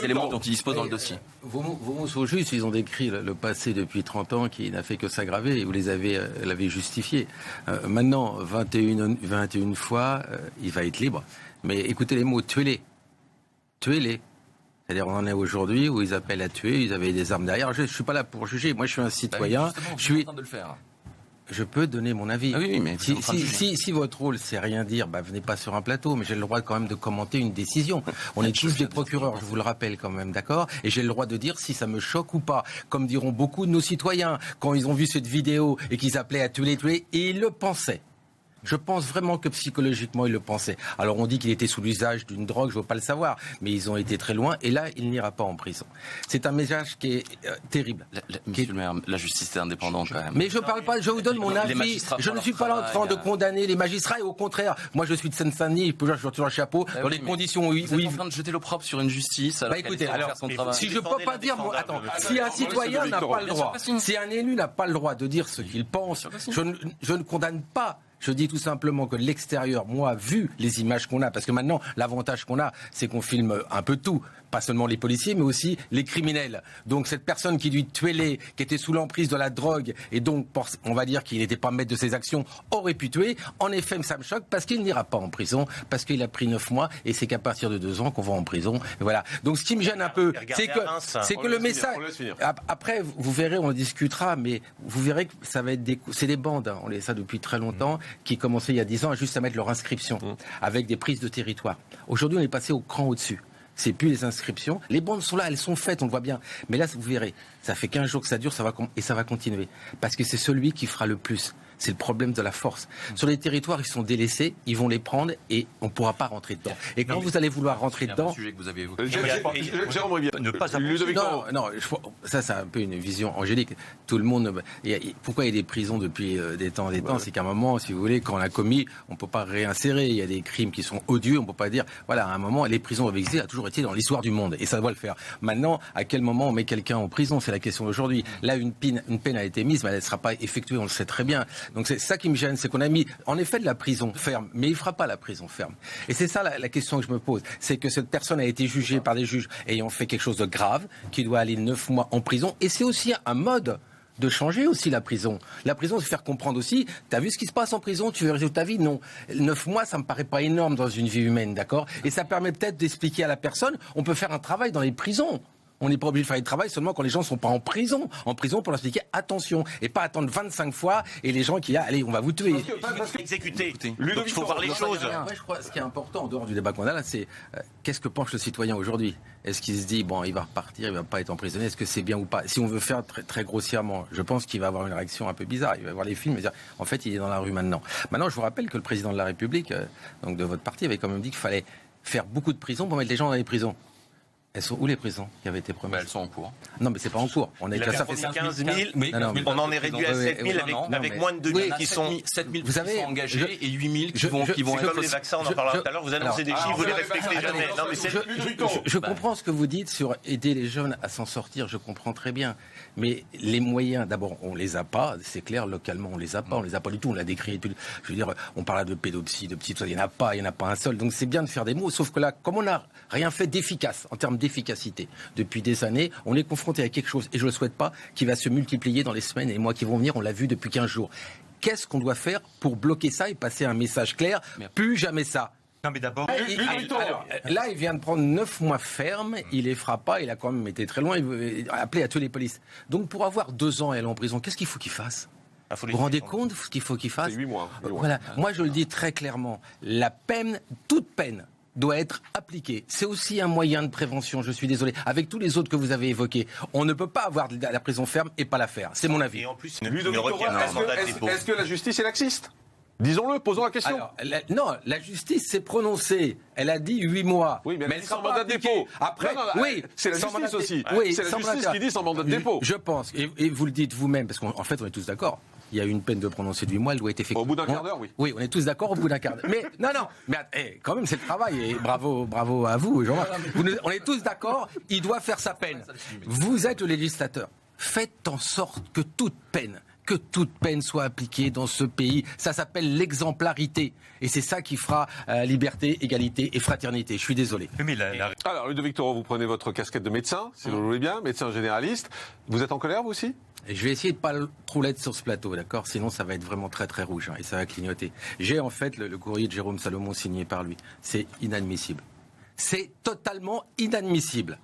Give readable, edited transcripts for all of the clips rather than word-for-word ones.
les éléments dont ils disposent dans le dossier. Vos mots sont justes, ils ont décrit le passé depuis 30 ans qui n'a fait que s'aggraver et vous l'avez justifié. Maintenant, 21 fois, il va être libre. Mais écoutez les mots, tuez-les. Tuez-les. C'est-à-dire, on en est aujourd'hui où ils appellent à tuer, ils avaient des armes derrière. Je ne suis pas là pour juger. Moi, je suis un citoyen. Je suis en train de le faire. Je peux donner mon avis. Ah oui, mais si votre rôle, c'est rien dire, venez pas sur un plateau, mais j'ai le droit quand même de commenter une décision. On est tous des procureurs, je vous le rappelle quand même, d'accord ? Et j'ai le droit de dire si ça me choque ou pas. Comme diront beaucoup de nos citoyens, quand ils ont vu cette vidéo et qu'ils appelaient à tuer, et ils le pensaient. Je pense vraiment que psychologiquement, ils le pensaient. Alors, on dit qu'il était sous l'usage d'une drogue, je ne veux pas le savoir, mais ils ont été très loin, et là, il n'ira pas en prison. C'est un message qui est terrible. Monsieur le maire, la justice est indépendante quand même. Mais je ne parle pas, je vous donne mon avis. Je ne suis pas là en train de condamner les magistrats, et au contraire, moi je suis de Seine-Saint-Denis, je suis sur un chapeau, dans les conditions où vous êtes en train de jeter l'opprobre sur une justice, alors écoutez, faire son travail. Si je ne peux pas dire, si un citoyen n'a pas le droit, si un élu n'a pas le droit de dire ce qu'il pense, je ne condamne pas. Je dis tout simplement que l'extérieur, moi, vu les images qu'on a, parce que maintenant, l'avantage qu'on a, c'est qu'on filme un peu tout. Pas seulement les policiers, mais aussi les criminels. Donc cette personne qui lui tuait qui était sous l'emprise de la drogue, et donc on va dire qu'il n'était pas maître de ses actions, aurait pu tuer. En effet, ça me choque, parce qu'il n'ira pas en prison, parce qu'il a pris 9 mois, et c'est qu'à partir de 2 ans qu'on va en prison. Et voilà. Donc ce qui me gêne un peu, c'est que le message... Après, vous verrez, on en discutera, mais vous verrez que ça va être c'est des bandes, hein. On les ça depuis très longtemps, qui commençaient il y a 10 ans à juste à mettre leur inscription, avec des prises de territoire. Aujourd'hui, on est passé au cran au-dessus. C'est plus les inscriptions. Les bandes sont là, elles sont faites, on le voit bien. Mais là, vous verrez, ça fait 15 jours que ça dure, et ça va continuer. Parce que c'est celui qui fera le plus. C'est le problème de la force. Sur les territoires, ils sont délaissés, ils vont les prendre et on ne pourra pas rentrer dedans. Et quand vous allez vouloir rentrer dedans... C'est un sujet que vous avez évoqué. Jérôme Rivière, ne pas Non, ça c'est un peu une vision angélique. Tout le monde... Pourquoi il y a des prisons depuis des temps c'est qu'à un moment, si vous voulez, quand on a commis, on ne peut pas réinsérer. Il y a des crimes qui sont odieux, on ne peut pas dire... Voilà, à un moment, les prisons doivent exister, ça a toujours été dans l'histoire du monde. Et ça doit le faire. Maintenant, à quel moment on met quelqu'un en prison ? C'est la question d'aujourd'hui. Là, une peine a été mise, mais elle ne sera pas effectuée, on le sait très bien. Donc c'est ça qui me gêne, c'est qu'on a mis en effet de la prison ferme, mais il ne fera pas la prison ferme. Et c'est ça la question que je me pose, c'est que cette personne a été jugée par des juges ayant fait quelque chose de grave, qui doit aller 9 mois en prison, et c'est aussi un mode de changer aussi la prison. La prison, c'est faire comprendre aussi, t'as vu ce qui se passe en prison, tu veux résoudre ta vie ? Non. 9 mois, ça me paraît pas énorme dans une vie humaine, d'accord ? Et ça permet peut-être d'expliquer à la personne, on peut faire un travail dans les prisons. On n'est pas obligé de faire du travail seulement quand les gens ne sont pas en prison. En prison pour leur expliquer attention. Et pas attendre 25 fois et les gens qui allez, on va vous tuer. Parce que exécuter. Il faut voir les choses. Moi, je crois ce qui est important en dehors du débat qu'on a là, c'est qu'est-ce que pense le citoyen aujourd'hui ? Est-ce qu'il se dit, bon, il va repartir, il ne va pas être emprisonné, est-ce que c'est bien ou pas ? Si on veut faire très, très grossièrement, je pense qu'il va avoir une réaction un peu bizarre. Il va voir les films et dire, en fait, il est dans la rue maintenant. Maintenant, je vous rappelle que le président de la République, donc de votre parti, avait quand même dit qu'il fallait faire beaucoup de prisons pour mettre les gens dans les prisons. Elles sont où les prisons qui avaient été promises ? Elles sont en cours. Non, mais c'est pas en cours. On est déjà ça fait 15 000. On en est réduit à 7 000 avec moins de 2 000 qui sont 7 000 qui sont engagés et 8 000 qui vont être comme les vaccins. On en parlera tout à l'heure. Vous annoncez des chiffres, vous les respectez jamais. Non, mais je comprends ce que vous dites sur aider les jeunes à s'en sortir. Je comprends très bien. Mais les moyens, d'abord, on les a pas. C'est clair, localement, on les a pas. On les a pas du tout. On l'a décrit. Je veux dire, on parle de pédopsie, de petites choses. Il y en a pas un seul. Donc c'est bien de faire des mots. Sauf que là, comme on n'a rien fait d'efficace en termes d'efficacité depuis des années, on est confronté à quelque chose, et je ne le souhaite pas, qui va se multiplier dans les semaines et les mois qui vont venir. On l'a vu depuis 15 jours. Qu'est-ce qu'on doit faire pour bloquer ça et passer un message clair ? Plus jamais ça. Non, mais d'abord... Là, il vient de prendre 9 mois ferme, il les fera pas, il a quand même été très loin, il a appelé à tous les polices. Donc pour avoir 2 ans et aller en prison, qu'est-ce qu'il faut qu'il fasse ? Vous vous rendez compte de ce qu'il faut qu'il fasse ? C'est 8 mois. Voilà. Moi, je le dis très clairement, la peine, toute peine, doit être appliquée. C'est aussi un moyen de prévention, je suis désolé. Avec tous les autres que vous avez évoqués, on ne peut pas avoir la prison ferme et pas la faire. C'est mon avis. Et en plus, est-ce que la justice est laxiste ? Disons-le, posons la question. Alors, non, la justice s'est prononcée. Elle a dit 8 mois. Oui, mais elle elle dit sans sera pas mandat de dépôt. Après, oui, c'est la justice aussi. Oui, c'est la justice qui dit sans mandat de dépôt. Je pense, et vous le dites vous-même, parce qu'en fait, on est tous d'accord. Il y a une peine de prononcer de 8 mois, elle doit être effectuée. Au bout d'un quart d'heure, oui. Oui, on est tous d'accord au bout d'un quart d'heure. Mais non, mais quand même, c'est le travail, et bravo à vous, Jean-Marc. On est tous d'accord, il doit faire sa peine. Vous êtes le législateur. Faites en sorte que toute peine que toute peine soit appliquée dans ce pays. Ça s'appelle l'exemplarité. Et c'est ça qui fera liberté, égalité et fraternité. Je suis désolé. Alors, Ludovic Toro, vous prenez votre casquette de médecin, si vous le voulez bien, médecin généraliste. Vous êtes en colère, vous aussi ? Et je vais essayer de pas trop l'être sur ce plateau, d'accord ? Sinon, ça va être vraiment très très rouge et ça va clignoter. J'ai en fait le courrier de Jérôme Salomon signé par lui. C'est inadmissible. C'est totalement inadmissible.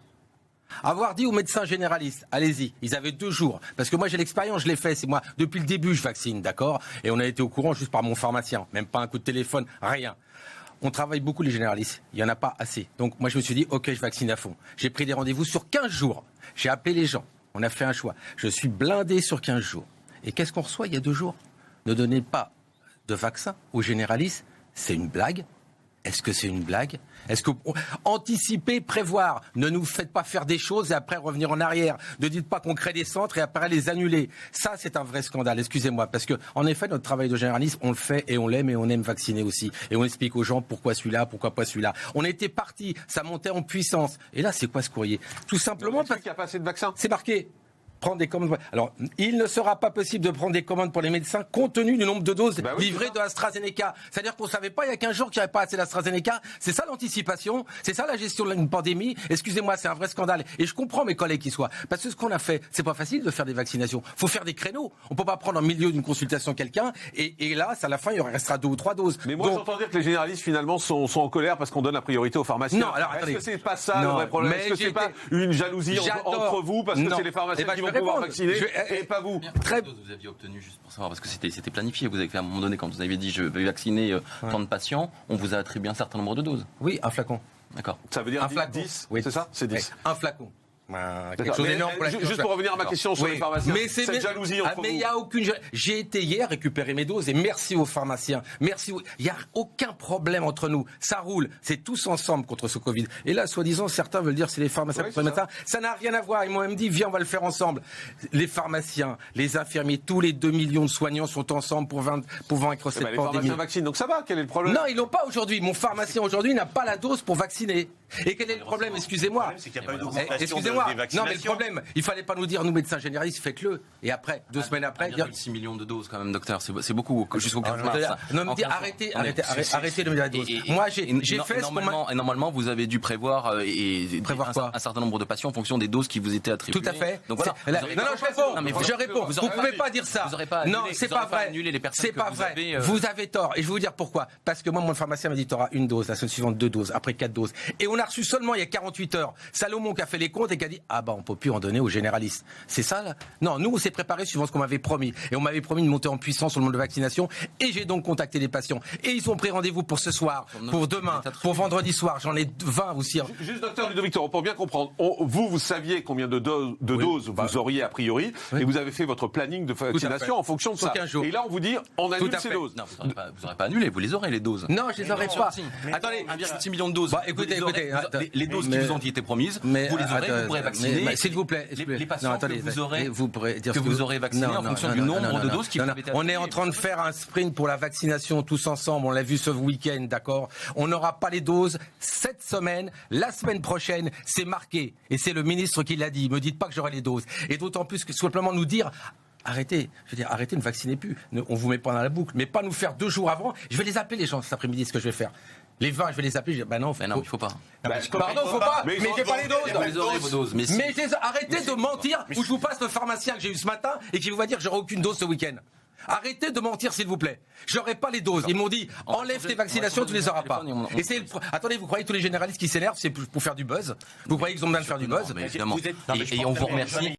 Avoir dit aux médecins généralistes, allez-y, ils avaient 2 jours. Parce que moi, j'ai l'expérience, je l'ai fait. C'est moi, depuis le début, je vaccine, d'accord ? Et on a été au courant juste par mon pharmacien. Même pas un coup de téléphone, rien. On travaille beaucoup, les généralistes. Il n'y en a pas assez. Donc, moi, je me suis dit, OK, je vaccine à fond. J'ai pris des rendez-vous sur 15 jours. J'ai appelé les gens. On a fait un choix. Je suis blindé sur 15 jours. Et qu'est-ce qu'on reçoit il y a 2 jours ? Ne donnez pas de vaccin aux généralistes. C'est une blague ? Est-ce que c'est une blague ? Est-ce que anticiper, prévoir, ne nous faites pas faire des choses et après revenir en arrière. Ne dites pas qu'on crée des centres et après les annuler. Ça, c'est un vrai scandale, excusez-moi. Parce que, en effet, notre travail de généraliste, on le fait et on l'aime et on aime vacciner aussi. Et on explique aux gens pourquoi celui-là, pourquoi pas celui-là. On était parti, ça montait en puissance. Et là, c'est quoi ce courrier ? Tout simplement parce qu'il n'y a pas assez de vaccins. C'est marqué. Prendre des commandes. Alors, il ne sera pas possible de prendre des commandes pour les médecins compte tenu du nombre de doses livrées de AstraZeneca. C'est-à-dire qu'on ne savait pas il y a 15 jours qu'il n'y avait pas assez d'AstraZeneca. C'est ça l'anticipation, c'est ça la gestion d'une pandémie. Excusez-moi, c'est un vrai scandale. Et je comprends mes collègues qui soient. Parce que ce qu'on a fait, c'est pas facile de faire des vaccinations. Il faut faire des créneaux. On ne peut pas prendre en milieu d'une consultation quelqu'un et là, à la fin, il restera 2 ou 3 doses. Mais moi, j'entends dire que les généralistes, finalement, sont en colère parce qu'on donne la priorité aux pharmaciens. Non, alors, est-ce que c'est pas ça le vrai problème ? Est-ce que c'est pas une jalousie entre vous parce que c'est les pharmaciens qui vont pouvoir vacciner ? Et pas vous. Très dose vous aviez obtenu juste pour savoir parce que c'était planifié. Vous avez fait à un moment donné quand vous avez dit je vais vacciner tant de patients, on vous a attribué un certain nombre de doses. Oui, un flacon. D'accord. Ça veut dire un flacon. 10 oui. C'est ça ? C'est 10. Oui. Un flacon. Quelque chose d'énorme pour juste pour revenir à ma question sur les pharmaciens, cette jalousie entre vous. Mais il n'y a aucune. J'ai été hier récupérer mes doses et merci aux pharmaciens. Merci. Il n'y a aucun problème entre nous. Ça roule. C'est tous ensemble contre ce Covid. Et là, soi-disant, certains veulent dire c'est les pharmaciens contre les médecins. Ça n'a rien à voir. Ils m'ont même dit viens, on va le faire ensemble. Les pharmaciens, les infirmiers, tous les 2 millions de soignants sont ensemble pour vaincre cette pandémie. Les pharmaciens vaccinent, donc ça va. Quel est le problème ? Non, ils l'ont pas aujourd'hui. Mon pharmacien aujourd'hui n'a pas la dose pour vacciner. Et quel est le problème ? Excusez-moi. Excusez-moi. Non, mais le problème, il fallait pas nous dire, nous médecins généralistes, faites-le. Et après, 2 semaines après, 6 millions de doses quand même, docteur, c'est beaucoup. Jusqu'au 15 mars. Non, me dire arrêtez de me dire la dose. Moi, j'ai fait et normalement, vous avez dû prévoir un certain nombre de patients en fonction des doses qui vous étaient attribuées. Tout à fait. Donc voilà. Non, je réponds. Vous ne pouvez pas dire ça. Non, c'est pas vrai. C'est pas vrai. Vous avez tort. Et je vais vous dire pourquoi. Parce que moi, mon pharmacien m'a dit, tu auras 1 dose, la semaine suivante 2 doses, après 4 doses. Et on a reçu seulement il y a 48 heures Salomon qui a fait les comptes et qui a dit ah bah on peut plus en donner aux généralistes. C'est ça là ? Non, nous on s'est préparé suivant ce qu'on m'avait promis et on m'avait promis de monter en puissance sur le nombre de vaccinations et j'ai donc contacté les patients et ils ont pris rendez-vous pour ce soir, pour demain, pour vendredi soir. J'en ai 20 aussi. Juste docteur Ludovic Toro, pour bien comprendre, vous saviez combien de doses vous auriez a priori et vous avez fait votre planning de vaccination en fonction de ça. Et là on vous dit on annule ces doses. Non, vous n'aurez pas annulé, vous les aurez les doses. Non, je les aurai pas. Attendez, 1,6 million de doses. Écoutez, les doses qui vous ont été promises, vous les aurez, vous pourrez vacciner. S'il vous plaît, les patients que vous aurez vaccinés en fonction du nombre de doses qui vous ont été. On est en train de faire un sprint pour la vaccination tous ensemble. On l'a vu ce week-end, d'accord ? On n'aura pas les doses cette semaine. La semaine prochaine, c'est marqué. Et c'est le ministre qui l'a dit. Me dites pas que j'aurai les doses. Et d'autant plus que simplement nous dire. Arrêtez, arrêtez, ne vaccinez plus. On vous met pas dans la boucle, mais pas nous faire 2 jours avant. Je vais les appeler les gens cet après-midi, ce que je vais faire. Les 20, je vais les appeler. Je dis, bah non, il faut pas. Pardon, faut pas. Mais j'ai pas les doses. Vous aurez vos doses. Mais arrêtez de mentir. Ou je vous passe le pharmacien que j'ai eu ce matin et qui vous va dire j'aurai aucune dose ce week-end. Arrêtez de mentir, s'il vous plaît. J'aurai pas les doses. Ils m'ont dit enlève tes vaccinations, tu les auras pas. Et attendez, vous croyez que tous les généralistes qui s'énervent, c'est pour faire du buzz ? Vous croyez qu'ils ont besoin de faire du buzz ? Et on vous remercie.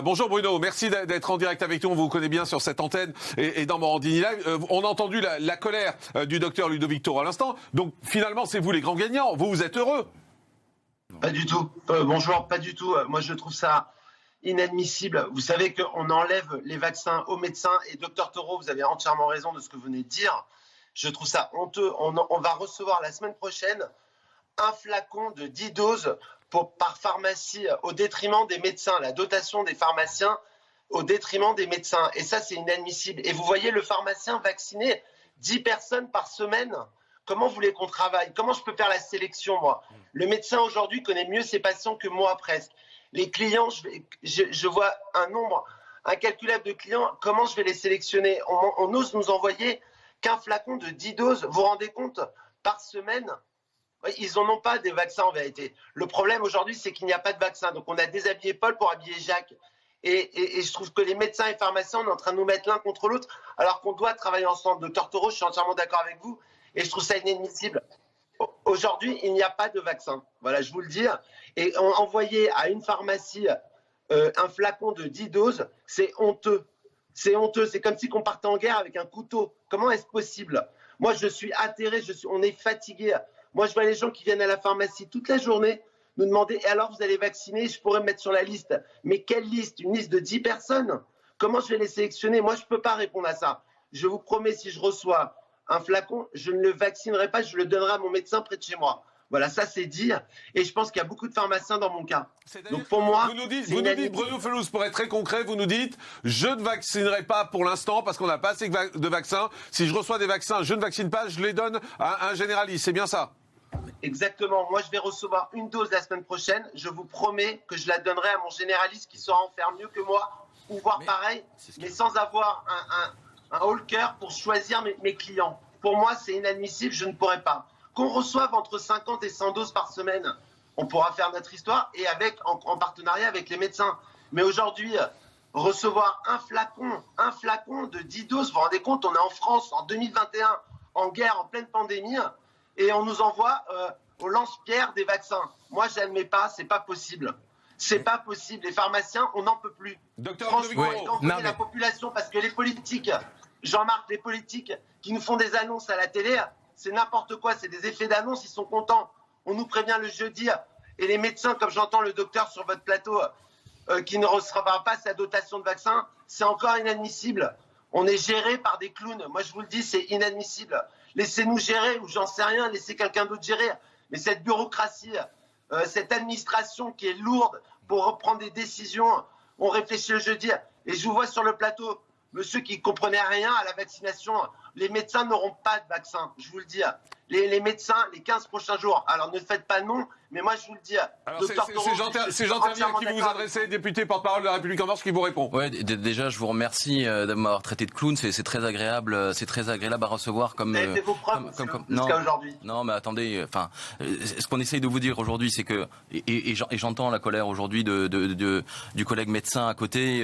Bonjour Bruno, merci d'être en direct avec nous. On vous connaît bien sur cette antenne et dans Morandini Live. On a entendu la colère du docteur Ludovic Toro à l'instant. Donc finalement, c'est vous les grands gagnants. Vous êtes heureux ? Pas du tout. Bonjour, pas du tout. Moi, je trouve ça inadmissible. Vous savez qu'on enlève les vaccins aux médecins et docteur Toro, vous avez entièrement raison de ce que vous venez de dire. Je trouve ça honteux. On va recevoir la semaine prochaine un flacon de 10 doses par pharmacie au détriment des médecins, la dotation des pharmaciens au détriment des médecins. Et ça, c'est inadmissible. Et vous voyez le pharmacien vacciner 10 personnes par semaine. Comment vous voulez qu'on travaille ? Comment je peux faire la sélection, moi ? Le médecin aujourd'hui connaît mieux ses patients que moi presque. Les clients, je vois un nombre incalculable de clients. Comment je vais les sélectionner ? On ose nous envoyer qu'un flacon de 10 doses. Vous vous rendez compte ? Par semaine ? Ils n'en ont pas des vaccins en vérité. Le problème aujourd'hui, c'est qu'il n'y a pas de vaccin. Donc on a déshabillé Paul pour habiller Jacques. Et je trouve que les médecins et pharmaciens, on est en train de nous mettre l'un contre l'autre, alors qu'on doit travailler ensemble. Docteur Taureau, je suis entièrement d'accord avec vous, et je trouve ça inadmissible. Aujourd'hui, il n'y a pas de vaccin. Voilà, je vous le dis. Et envoyer à une pharmacie un flacon de 10 doses, c'est honteux. C'est honteux. C'est comme si on partait en guerre avec un couteau. Comment est-ce possible ? Moi, je suis atterré. On est fatigué. Moi, je vois les gens qui viennent à la pharmacie toute la journée nous demander « Et alors, vous allez vacciner ? Je pourrais me mettre sur la liste. » Mais quelle liste ? Une liste de 10 personnes ? Comment je vais les sélectionner ? Moi, je ne peux pas répondre à ça. Je vous promets, si je reçois un flacon, je ne le vaccinerai pas, je le donnerai à mon médecin près de chez moi. Voilà, ça c'est dit. Et je pense qu'il y a beaucoup de pharmaciens dans mon cas. Donc pour moi, vous nous dites, Bruno Fellouz, pour être très concret, vous nous dites, je ne vaccinerai pas pour l'instant parce qu'on n'a pas assez de vaccins. Si je reçois des vaccins, je ne vaccine pas, je les donne à un généraliste. C'est bien ça ? Exactement. Moi, je vais recevoir une dose la semaine prochaine. Je vous promets que je la donnerai à mon généraliste qui saura en faire mieux que moi, ou voir pareil, mais sans avoir un haut cœur pour choisir mes clients. Pour moi, c'est inadmissible, je ne pourrais pas. Qu'on reçoive entre 50 et 100 doses par semaine, on pourra faire notre histoire et en partenariat avec les médecins. Mais aujourd'hui, recevoir un flacon de 10 doses, vous vous rendez compte, on est en France en 2021, en guerre, en pleine pandémie, et on nous envoie au lance-pierre des vaccins. Moi, je n'admets pas, c'est pas possible. C'est pas possible. Les pharmaciens, on n'en peut plus. Franchement, la population, parce que les politiques, Jean-Marc, les politiques qui nous font des annonces à la télé, c'est n'importe quoi, c'est des effets d'annonce, ils sont contents. On nous prévient le jeudi. Et les médecins, comme j'entends le docteur sur votre plateau, qui ne recevra pas sa dotation de vaccins, c'est encore inadmissible. On est géré par des clowns. Moi, je vous le dis, c'est inadmissible. Laissez-nous gérer, ou j'en sais rien, laissez quelqu'un d'autre gérer. Mais cette bureaucratie, cette administration qui est lourde pour reprendre des décisions, on réfléchit le jeudi. Et je vous vois sur le plateau, monsieur qui ne comprenait rien à la vaccination, les médecins n'auront pas de vaccin, je vous le dis. Les médecins, les 15 prochains jours. Alors ne faites pas non, mais moi je vous le dis. Alors c'est Jean Tervier à qui vous vous adressez, député porte-parole de la République en marche, qui vous répond. Ouais, déjà je vous remercie de m'avoir traité de clown. C'est très agréable, à recevoir comme. Vous avez fait vos preuves jusqu'à aujourd'hui. Non, mais attendez. Enfin, ce qu'on essaye de vous dire aujourd'hui, c'est que et j'entends la colère aujourd'hui du collègue médecin à côté.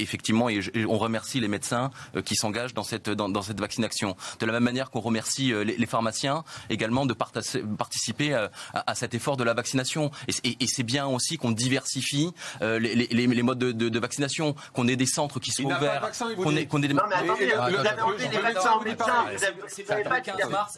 Effectivement, et on remercie les médecins qui s'engagent dans cette vaccination. De la même manière qu'on remercie les pharmaciens également de participer à cet effort de la vaccination. Et c'est bien aussi qu'on diversifie les modes de vaccination, qu'on ait des centres qui sont ouverts. Non mais attendez, vous avez enlevé les vaccins aux médecins.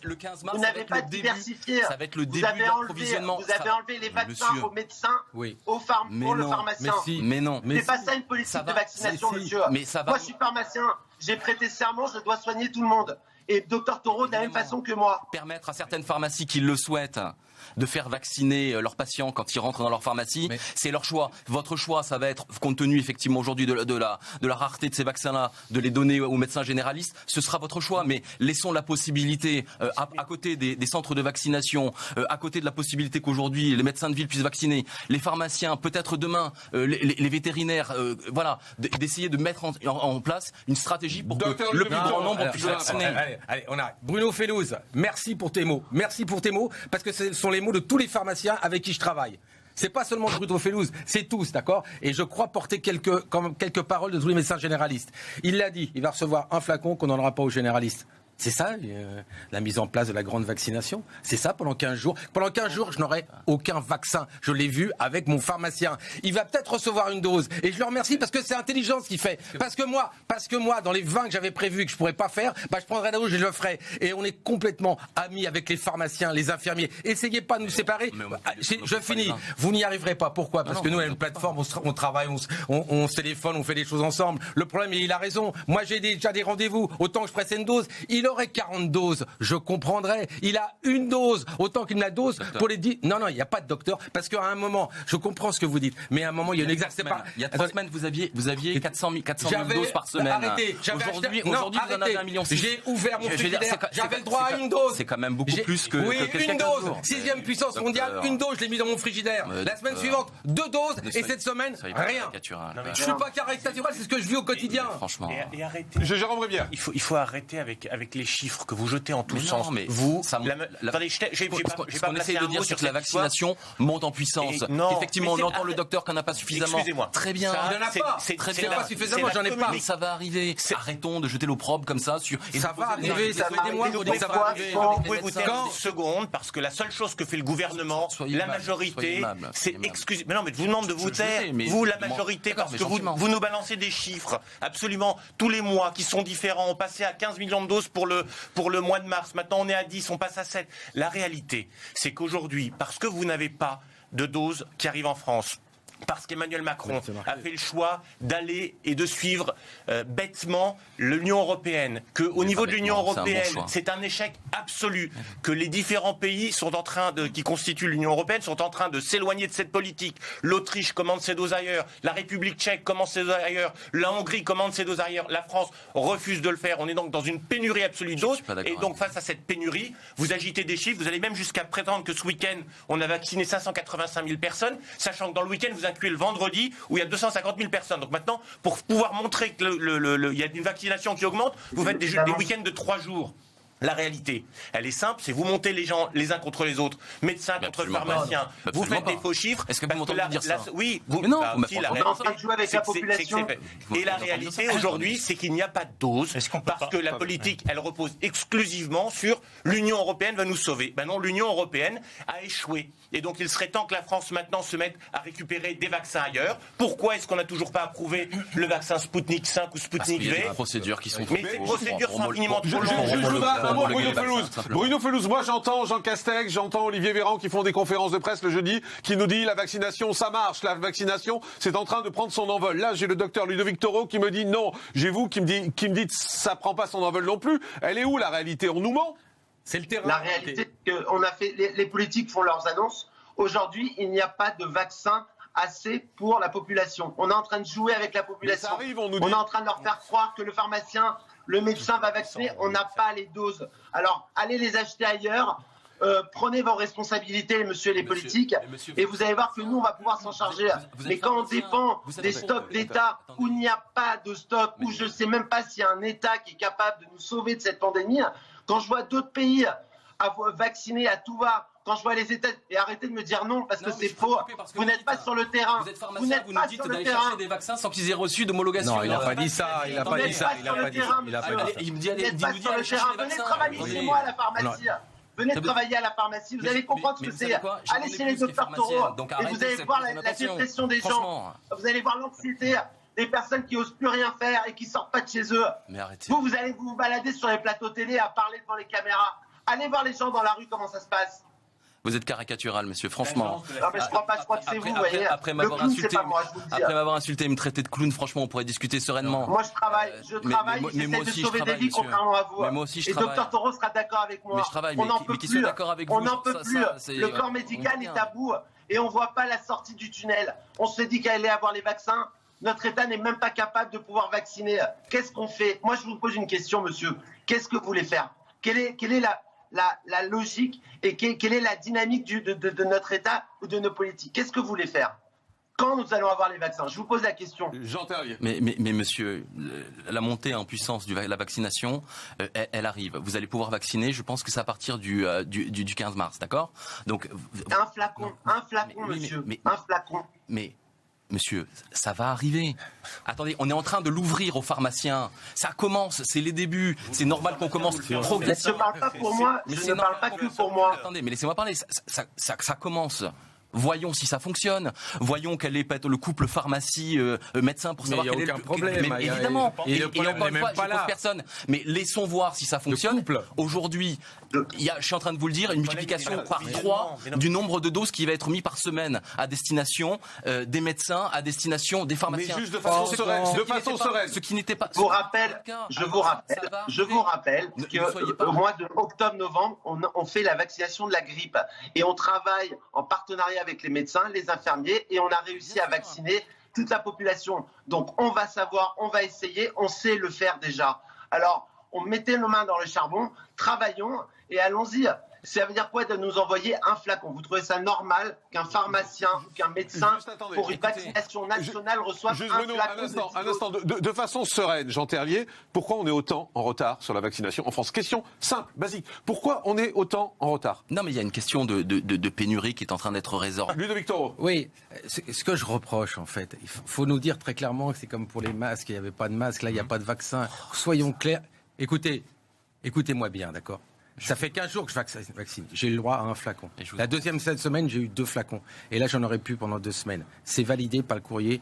Le 15 mars, vous n'avez pas diversifié. Ça va être le début de l'approvisionnement. Vous avez enlevé les vaccins aux médecins, pour le pharmacien. Mais non. C'est pas ça une politique de vaccination, monsieur. Moi, je suis pharmacien. J'ai prêté serment, je dois soigner tout le monde. Et Dr Taureau de la même façon que moi. Permettre à certaines pharmacies qui le souhaitent de faire vacciner leurs patients quand ils rentrent dans leur pharmacie, c'est leur choix. Votre choix, ça va être, compte tenu effectivement aujourd'hui de la rareté de ces vaccins-là, de les donner aux médecins généralistes. Ce sera votre choix, mais laissons la possibilité, à côté des centres de vaccination, à côté de la possibilité qu'aujourd'hui les médecins de ville puissent vacciner, les pharmaciens, peut-être demain, les vétérinaires, d'essayer de mettre en place une stratégie pour que le plus grand nombre puisse vacciner. Allez, on arrête. Bruno Fellouz, merci pour tes mots. Merci pour tes mots, parce que ce sont les mots de tous les pharmaciens avec qui je travaille. C'est pas seulement Bruno Fellouz, c'est tous, d'accord ? Et je crois porter quelques paroles de tous les médecins généralistes. Il l'a dit, il va recevoir un flacon qu'on n'en aura pas aux généralistes. C'est ça, la mise en place de la grande vaccination. C'est ça, pendant 15 jours. Pendant 15 jours, je n'aurai aucun vaccin. Je l'ai vu avec mon pharmacien. Il va peut-être recevoir une dose. Et je le remercie parce que c'est intelligent ce qu'il fait. Parce que moi, dans les 20 que j'avais prévus que je pourrais pas faire, je prendrai la dose et je le ferai. Et on est complètement amis avec les pharmaciens, les infirmiers. Essayez pas de nous séparer. Je finis. Vous n'y arriverez pas. Pourquoi ? Parce que nous, on a une plateforme, on travaille, on se téléphone, on fait des choses ensemble. Le problème, il a raison. Moi, j'ai déjà des rendez-vous. Autant que je presse une dose, il aurait 40 doses, je comprendrais. Il a une dose, autant qu'une la dose pour les 10. Non, il n'y a pas de docteur, parce qu'à un moment, je comprends ce que vous dites, mais à un moment, il y a une exacte. Il y a 3 semaines, vous aviez 400 000 doses par semaine. Arrêtez. Aujourd'hui, vous en avez 1,6 million. J'ai ouvert mon frigidaire. J'avais le droit à une dose. C'est quand même beaucoup plus que. Oui, une dose. 6e puissance mondiale, une dose, je l'ai mis dans mon frigidaire. La semaine suivante, 2 doses, et cette semaine, rien. Je suis pas caricatural, c'est ce que je vis au quotidien. Franchement. Et arrêtez. Jérôme Rivière. Il faut arrêter avec les chiffres que vous jetez en tous sens. Mais vous, attendez, ce qu'on essaye de dire sur que la vaccination monte en puissance. Effectivement, on entend le docteur qu'on n'a pas suffisamment. Excusez-moi. Très bien. Il n'en a pas. C'est très bien. Pas suffisamment, j'en ai pas. Mais ça va arriver. Arrêtons de jeter l'opprobre comme ça sur. Ça va arriver. Ça va arriver. Vous pouvez vous taire 10 secondes parce que la seule chose que fait le gouvernement, la majorité, c'est excusez. Mais non, mais je vous demande de vous taire. Vous, la majorité, parce que vous nous balancez des chiffres absolument tous les mois qui sont différents. On passait à 15 millions de doses pour le mois de mars. Maintenant, on est à 10, on passe à 7. La réalité, c'est qu'aujourd'hui, parce que vous n'avez pas de doses qui arrivent en France, parce qu'Emmanuel Macron a fait le choix d'aller et de suivre bêtement l'Union européenne, qu'au niveau de l'Union européenne, c'est un échec absolu, que les différents pays qui constituent l'Union européenne sont en train de s'éloigner de cette politique. L'Autriche commande ses doses ailleurs, la République tchèque commande ses doses ailleurs, la Hongrie commande ses doses ailleurs, la France refuse de le faire. On est donc dans une pénurie absolue de doses, et donc face à cette pénurie, vous agitez des chiffres, vous allez même jusqu'à prétendre que ce week-end, on a vacciné 585 000 personnes, sachant que dans le week-end, vous incluez le vendredi où il y a 250 000 personnes. Donc maintenant, pour pouvoir montrer qu'il y a une vaccination qui augmente, vous faites des week-ends de 3 jours. La réalité, elle est simple, c'est vous montez les gens les uns contre les autres, médecins contre pharmaciens, vous faites des faux chiffres. Est-ce que vous m'entendez dire ça? Oui, vous. Non, et la réalité aujourd'hui, c'est qu'il n'y a pas de dose parce que la politique, elle repose exclusivement sur l'Union européenne va nous sauver. Ben non, l'Union européenne a échoué. Et donc il serait temps que la France maintenant se mette à récupérer des vaccins ailleurs. Pourquoi est-ce qu'on n'a toujours pas approuvé le vaccin Sputnik 5 ou Sputnik V? Il y a des procédures qui sont. Mais ces procédures sont infiniment trop longues. Bruno Fellouz, moi j'entends Jean Castex, j'entends Olivier Véran qui font des conférences de presse le jeudi, qui nous dit la vaccination ça marche, la vaccination c'est en train de prendre son envol. Là j'ai le docteur Ludovic Toro qui me dit non, j'ai vous qui me dit ça prend pas son envol non plus. Elle est où la réalité? On nous ment? C'est le terrain. La réalité, c'est qu'on a fait, les politiques font leurs annonces. Aujourd'hui, il n'y a pas de vaccin assez pour la population. On est en train de jouer avec la population. Ça arrive, on est en train de leur faire croire que le pharmacien, le médecin va vacciner. On n'a pas les doses. Alors, allez les acheter ailleurs. Prenez vos responsabilités, monsieur les politiques, et vous allez voir que nous, on va pouvoir s'en charger. Mais quand on dépend des stocks d'État, où il n'y a pas de stock, où je ne sais même pas s'il y a un État qui est capable de nous sauver de cette pandémie, quand je vois d'autres pays vacciner à tout va, quand je vois les États, et arrêtez de me dire non parce que c'est faux. Vous n'êtes pas sur le terrain. Vous êtes pharmacien, vous nous dites d'aller chercher des vaccins sans qu'ils aient reçu d'homologation. Non, il n'a pas dit ça. Il n'a pas dit ça. Il me dit allez, vous n'êtes pas sur le terrain. Venez travailler chez moi à la pharmacie. Venez travailler à la pharmacie. Vous allez comprendre ce que c'est. Allez chez les docteurs Toro et vous allez voir la dépression des gens. Vous allez voir l'anxiété des personnes qui osent plus rien faire et qui sortent pas de chez eux. Vous allez vous balader sur les plateaux télé à parler devant les caméras. Allez voir les gens dans la rue comment ça se passe. Vous êtes caricatural, monsieur, franchement. Non, mais je crois pas, je crois que c'est vous, voyez. Après m'avoir insulté et me traiter de clown, franchement, on pourrait discuter sereinement. Moi, je travaille, j'essaie de sauver des vies, contrairement à vous. Mais moi aussi, je travaille. Et Dr Toro sera d'accord avec moi. Mais je travaille, on n'en peut plus. On n'en peut plus. Le corps on médical est à bout et on voit pas la sortie du tunnel. On se dit qu'elle allait avoir les vaccins. Notre État n'est même pas capable de pouvoir vacciner. Qu'est-ce qu'on fait? Moi, je vous pose une question, monsieur. Qu'est-ce que vous voulez faire? Quelle est la logique et quelle est la dynamique de notre État ou de nos politiques? Qu'est-ce que vous voulez faire? Quand nous allons avoir les vaccins? Je vous pose la question. Jean Terrier. Mais monsieur, la montée en puissance de la vaccination, elle arrive. Vous allez pouvoir vacciner, je pense que c'est à partir du 15 mars, d'accord? Donc, un flacon, monsieur. Un flacon. Mais monsieur, ça va arriver. Attendez, on est en train de l'ouvrir aux pharmaciens. Ça commence, c'est les débuts. C'est normal qu'on commence progressivement. Je ne parle pas pour moi. Je ne parle pas que pour moi. Attendez, mais laissez-moi parler. Ça commence Voyons si ça fonctionne. Voyons quel est peut-être le couple pharmacie-médecin pour savoir quel est le problème. Mais évidemment. Et le problème n'est même pas là. Personne. Mais laissons voir si ça fonctionne. Aujourd'hui, je suis en train de vous le dire, une multiplication par 3 du nombre de doses qui va être mis par semaine à destination des médecins, à destination des pharmaciens. Mais juste de façon sereine. Ce qui n'était pas. Je vous rappelle qu'au mois de octobre-novembre, on fait la vaccination de la grippe et on travaille en partenariat avec les médecins, les infirmiers et on a réussi à vacciner toute la population. Donc on va savoir, on va essayer, on sait le faire déjà. Alors on mettait nos mains dans le charbon, travaillons et allons-y. Ça veut dire quoi de nous envoyer un flacon? Vous trouvez ça normal qu'un pharmacien ou qu'un médecin pour une vaccination nationale reçoive un flacon? Un instant. De façon sereine, Jean Terlier, pourquoi on est autant en retard sur la vaccination en France? Question simple, basique. Pourquoi on est autant en retard? Non, mais il y a une question de pénurie qui est en train d'être résorbée. Ludovic Toro. Oui, ce que je reproche, en fait, il faut nous dire très clairement que c'est comme pour les masques, il n'y avait pas de masque, là, il n'y a pas de vaccin. Soyons clairs. Écoutez-moi bien, d'accord? Ça fait 15 jours que je vaccine. J'ai eu le droit à un flacon. La deuxième semaine, j'ai eu 2 flacons. Et là, j'en aurais plus pendant 2 semaines. C'est validé par le courrier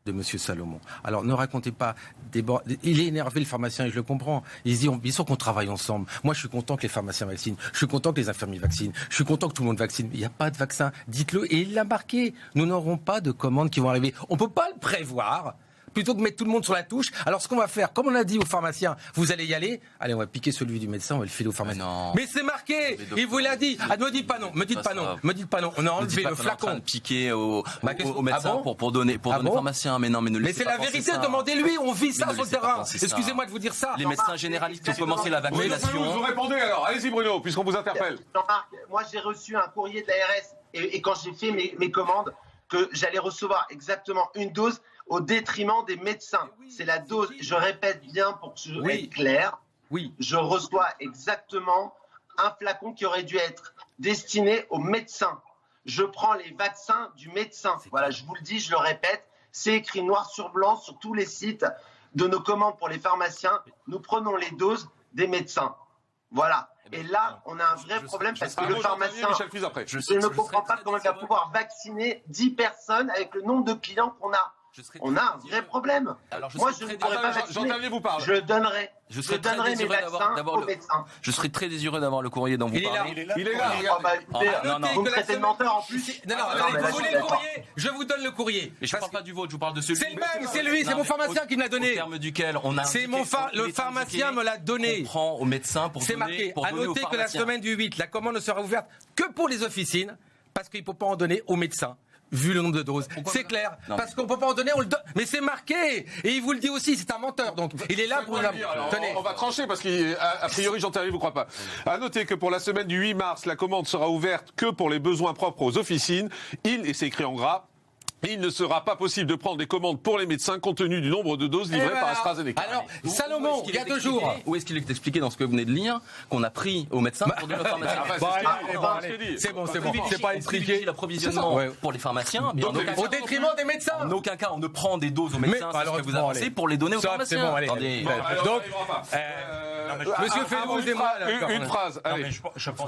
de M. Salomon. Alors, ne racontez pas des bords. Il est énervé, le pharmacien, et je le comprends. Il se dit, bien sûr qu'on travaille ensemble. Moi, je suis content que les pharmaciens vaccinent. Je suis content que les infirmiers vaccinent. Je suis content que tout le monde vaccine. Il n'y a pas de vaccin. Dites-le. Et il l'a marqué. Nous n'aurons pas de commandes qui vont arriver. On ne peut pas le prévoir. Plutôt que de mettre tout le monde sur la touche. Alors ce qu'on va faire, comme on a dit aux pharmaciens, vous allez y aller, allez, on va piquer celui du médecin, on va le filer au pharmacien. Mais c'est marqué, il vous l'a dit. Ah, ne me dites pas non, me dites pas non. On a enlevé le flacon. De piquer au médecin pour donner au pharmacien. Mais non, mais c'est la vérité, demandez-lui, on vit ça sur le terrain. Excusez-moi de vous dire ça. Les médecins généralistes qui ont commencé la vaccination. Vous répondez alors, allez-y Bruno, puisqu'on vous interpelle. Jean-Marc, moi j'ai reçu un courrier de l'ARS et quand j'ai fait mes commandes, que j'allais recevoir exactement une dose au détriment des médecins. C'est la dose, je répète bien pour que je sois clair, je reçois exactement un flacon qui aurait dû être destiné aux médecins. Je prends les vaccins du médecin. Voilà, je vous le dis, je le répète, c'est écrit noir sur blanc sur tous les sites de nos commandes pour les pharmaciens. Nous prenons les doses des médecins. Voilà. Et là, on a un vrai problème parce que le pharmacien, je ne comprends pas comment il va pouvoir vacciner 10 personnes avec le nombre de clients qu'on a. On a un vrai problème. Moi, je ne pourrais pas vacciner. Je donnerai mes vaccins aux médecins. Je serais très désireux d'avoir le courrier dont vous parlez. Il est là. Vous me traitez de menteur en plus. Vous voulez le courrier? Je vous donne le courrier. Mais je ne parle pas du vôtre, je vous parle de celui. C'est le même, c'est lui, c'est mon pharmacien qui me l'a donné. Au terme duquel on a. C'est le pharmacien me l'a donné. On prend au médecin pour donner. C'est marqué. À noter que la semaine du 8, la commande ne sera ouverte que pour les officines, parce qu'il ne faut pas en donner aux médecins. Vu le nombre de doses. C'est clair. Parce qu'on ne peut pas en donner, on le donne. Mais c'est marqué. Et il vous le dit aussi, c'est un menteur. Donc, il est là pour... Tenez. On va trancher parce qu'a priori, Jean Terlier, vous ne croit pas. À noter que pour la semaine du 8 mars, la commande sera ouverte que pour les besoins propres aux officines. Et c'est écrit en gras, il ne sera pas possible de prendre des commandes pour les médecins compte tenu du nombre de doses livrées par AstraZeneca. Alors, Salomon, il y a 2 jours. Où est-ce qu'il est expliqué dans ce que vous venez de lire qu'on a pris aux médecins pour donner aux pharmaciens? C'est bon. C'est pas expliqué. L'approvisionnement pour les pharmaciens. Au détriment des médecins. En aucun cas, on ne prend des doses aux médecins, c'est ce que vous avancez, pour les donner aux pharmaciens. Donc, Monsieur Félouz et moi... Une phrase. Je pense